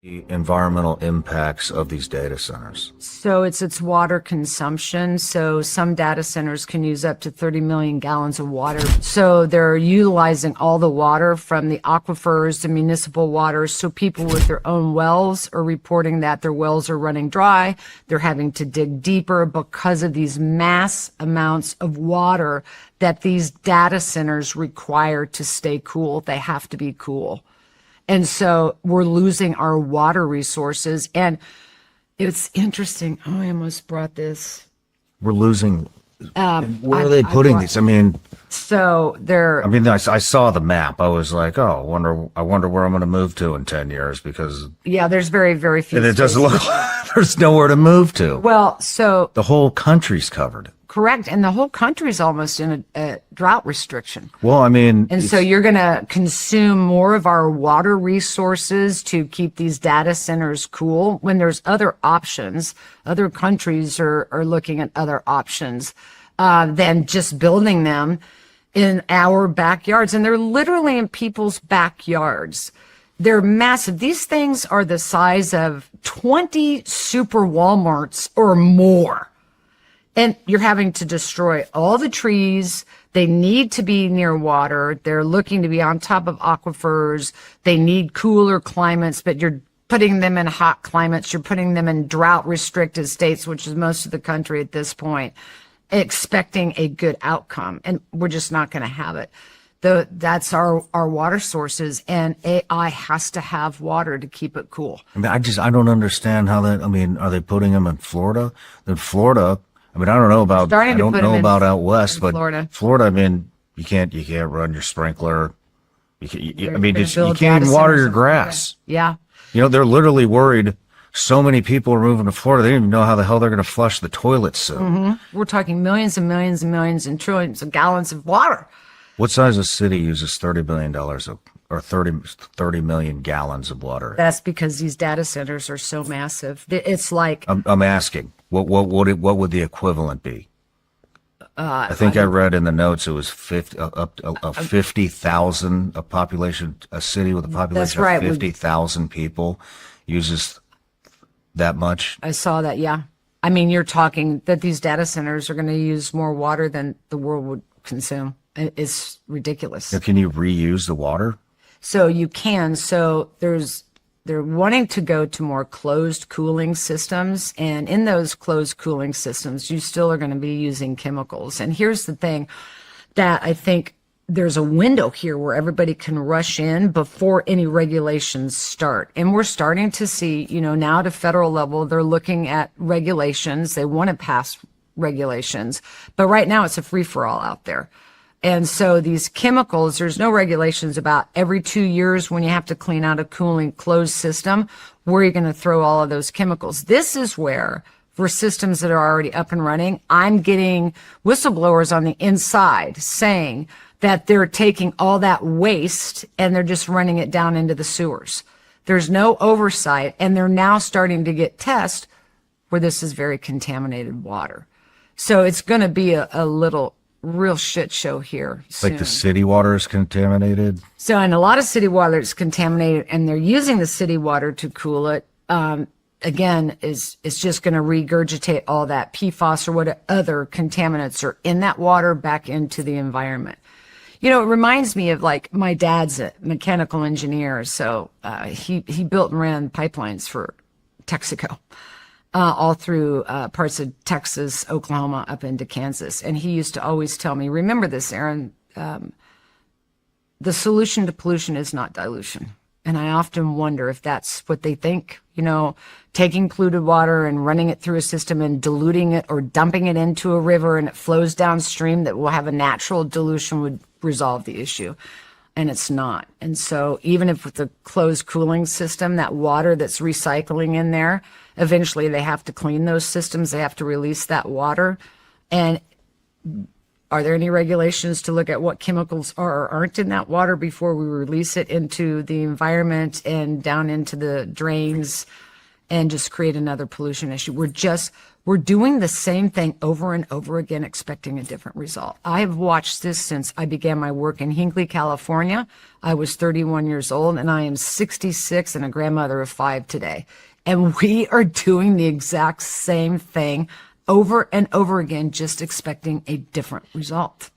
The environmental impacts of these data centers. So it's water consumption. So some data centers can use up to 30 million gallons of water. So they're utilizing all the water from the aquifers, the municipal waters. So people with their own wells are reporting that their wells are running dry. They're having to dig deeper because of these mass amounts of water that these data centers require to stay cool. They have to be cool. And so we're losing our water resources. And it's interesting. Oh, I almost brought this. We're losing. Where are they putting these? I mean, so they're. I mean, I saw the map. I was like, oh, I wonder where I'm going to move to in 10 years because. Yeah, there's very, very few. And it doesn't look like there's nowhere to move to. Well, so. The whole country's covered. Correct. And the whole country is almost in a drought restriction. Well, I mean. And so you're going to consume more of our water resources to keep these data centers cool when there's other options. Other countries are looking at other options than just building them in our backyards. And they're literally in people's backyards. They're massive. These things are the size of 20 super Walmarts or more. And you're having to destroy all the trees. They need to be near water. They're looking to be on top of aquifers. They need cooler climates, but you're putting them in hot climates. You're putting them in drought restricted states, which is most of the country at this point, expecting a good outcome. And we're just not going to have it. That's our water sources, and AI has to have water to keep it cool. I mean, I don't understand how that, I mean, are they putting them in Florida? Then Florida, I mean, I don't know about out west, but Florida, I mean, you can't run your sprinkler. You can't even water your grass. Yeah. You know, they're literally worried. So many people are moving to Florida. They don't even know how the hell they're going to flush the toilets soon. Mm-hmm. We're talking millions and millions and millions and trillions of gallons of water. What size of city uses $30 billion or 30 million gallons of water? That's because these data centers are so massive. It's like I'm asking, what would the equivalent be? I think I read in the notes it was 50,000 a city with a population of 50,000 people uses that much. I saw that. Yeah, I mean, you're talking that these data centers are going to use more water than the world would consume. It's ridiculous. Now, can you reuse the water? So you can. So they're wanting to go to more closed cooling systems. And in those closed cooling systems, you still are going to be using chemicals. And here's the thing that I think there's a window here where everybody can rush in before any regulations start. And we're starting to see, now at a federal level, they're looking at regulations. They want to pass regulations. But right now it's a free-for-all out there. And so these chemicals, there's no regulations about every 2 years when you have to clean out a cooling closed system, where you're going to throw all of those chemicals. This is where, for systems that are already up and running, I'm getting whistleblowers on the inside saying that they're taking all that waste and they're just running it down into the sewers. There's no oversight, and they're now starting to get tests where this is very contaminated water. So it's going to be a little real shit show here soon. Like the city water is contaminated? So, and a lot of city water is contaminated, and they're using the city water to cool it. Again, it's just going to regurgitate all that PFAS or what other contaminants are in that water back into the environment. It reminds me of, like, my dad's a mechanical engineer, so he built and ran pipelines for Texaco. All through parts of Texas, Oklahoma, up into Kansas. And he used to always tell me, remember this, Aaron, the solution to pollution is not dilution. And I often wonder if that's what they think, taking polluted water and running it through a system and diluting it or dumping it into a river and it flows downstream that will have a natural dilution would resolve the issue. And it's not. And so even if with the closed cooling system, that water that's recycling in there, eventually they have to clean those systems. They have to release that water. And are there any regulations to look at what chemicals are or aren't in that water before we release it into the environment and down into the drains and just create another pollution issue. We're doing the same thing over and over again, expecting a different result. I have watched this since I began my work in Hinckley, California. I was 31 years old, and I am 66 and a grandmother of 5 today. And we are doing the exact same thing over and over again, just expecting a different result.